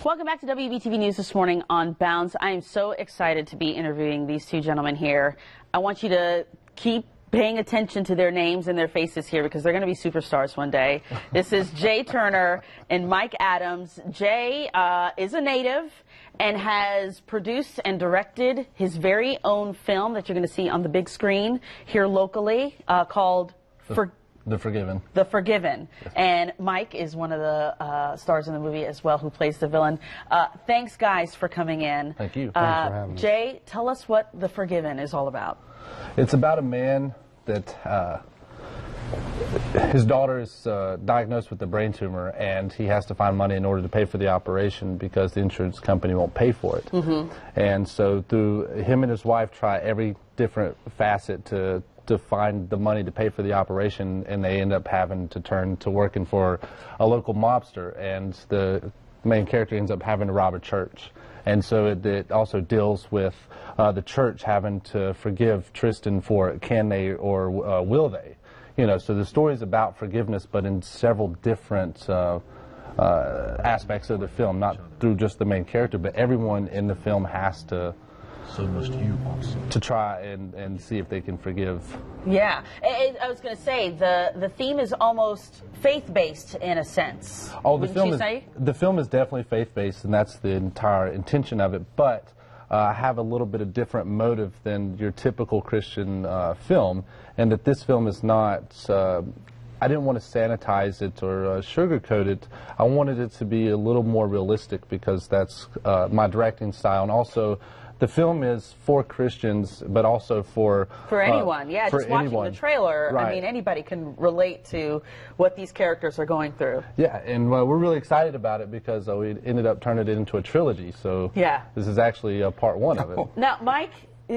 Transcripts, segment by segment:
Welcome back to WBTV News this morning on Bounce. I am so excited to be interviewing these two gentlemen here. I want you to keep paying attention to their names and their faces here because they're going to be superstars one day. This is Jay Turner and Mike Adams. Jay is a native and has produced and directed his very own film that you're going to see on the big screen here locally called The Forgiven. The Forgiven. Yes. And Mike is one of the stars in the movie as well, who plays the villain. Thanks, guys, for coming in. Thank you. Thanks for having us. Jay, tell us what The Forgiven is all about. It's about a man that his daughter is diagnosed with a brain tumor, and he has to find money in order to pay for the operation because the insurance company won't pay for it. Mm-hmm. And so through him and his wife try every different facet to find the money to pay for the operation, and they end up having to turn to working for a local mobster, and the main character ends up having to rob a church. And so it also deals with the church having to forgive Tristan for can they or will they. You know, so the story is about forgiveness, but in several different aspects of the film, not through just the main character, but everyone in the film has to try and see if they can forgive. Yeah, I was going to say the theme is almost faith-based in a sense. Oh, the film is definitely faith-based, and that's the entire intention of it. But I have a little bit of different motive than your typical Christian film, and that this film is not. I didn't want to sanitize it or sugarcoat it. I wanted it to be a little more realistic because that's my directing style, and also. The film is for Christians, but also for anyone. Yeah, for just watching anyone. The trailer, right. I mean, anybody can relate to what these characters are going through. Yeah, and we're really excited about it because we ended up turning it into a trilogy. So yeah, this is actually part one of it. Now, Mike,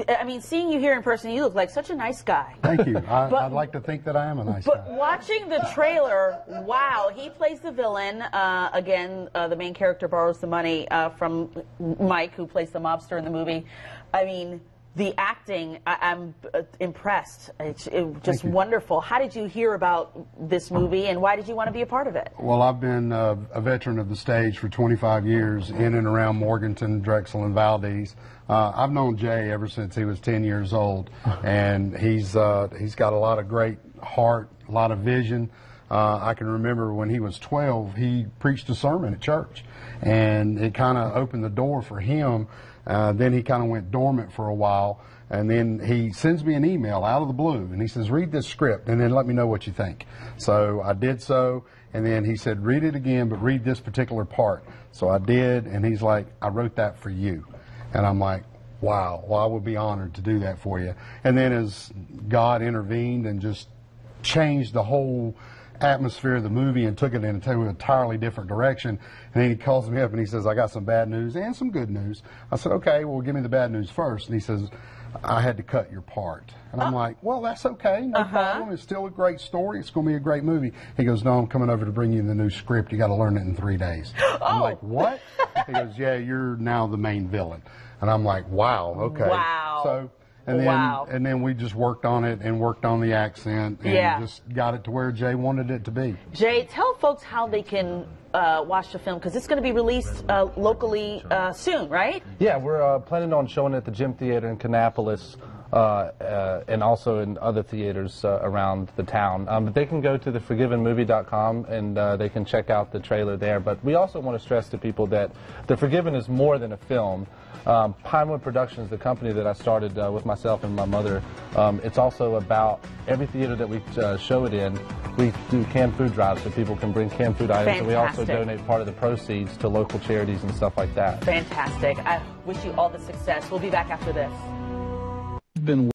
I mean, seeing you here in person, you look like such a nice guy. Thank you. I'd like to think that I am a nice guy. But watching the trailer, wow, he plays the villain. Again, the main character borrows the money from Mike, who plays the mobster in the movie. I mean, the acting, I'm impressed. It's just wonderful. How did you hear about this movie, and why did you want to be a part of it? Well, I've been a veteran of the stage for 25 years in and around Morganton, Drexel, and Valdez. I've known Jay ever since he was 10 years old, and he's got a lot of great heart, a lot of vision. I can remember when he was 12, he preached a sermon at church, and it kind of opened the door for him. Then he kind of went dormant for a while, and then he sends me an email out of the blue, and he says, read this script, and then let me know what you think. So I did so, and then he said, read it again, but read this particular part. So I did, and he's like, I wrote that for you. And I'm like, wow, well, I would be honored to do that for you. And then as God intervened and just changed the whole atmosphere of the movie and took it in an entirely different direction. And then he calls me up and he says, I got some bad news and some good news. I said, okay, well, give me the bad news first. And he says, I had to cut your part. And I'm like, well, that's okay, no problem. It's still a great story. It's going to be a great movie. He goes, no, I'm coming over to bring you the new script. You got to learn it in 3 days. I'm like, what? He goes, yeah, you're now the main villain. And I'm like, wow, okay. Wow. So, and then we just worked on it and worked on the accent and just got it to where Jay wanted it to be. Jay, tell folks how they can watch the film, because it's going to be released locally soon, right? Yeah, we're planning on showing it at the Gym Theater in Kannapolis and also in other theaters around the town. But they can go to theforgivenmovie.com and they can check out the trailer there. But we also want to stress to people that The Forgiven is more than a film. Pinewood Productions, the company that I started with myself and my mother, it's also about every theater that we show it in. We do canned food drives so people can bring canned food items. Fantastic. And we also donate part of the proceeds to local charities and stuff like that. Fantastic. I wish you all the success. We'll be back after this.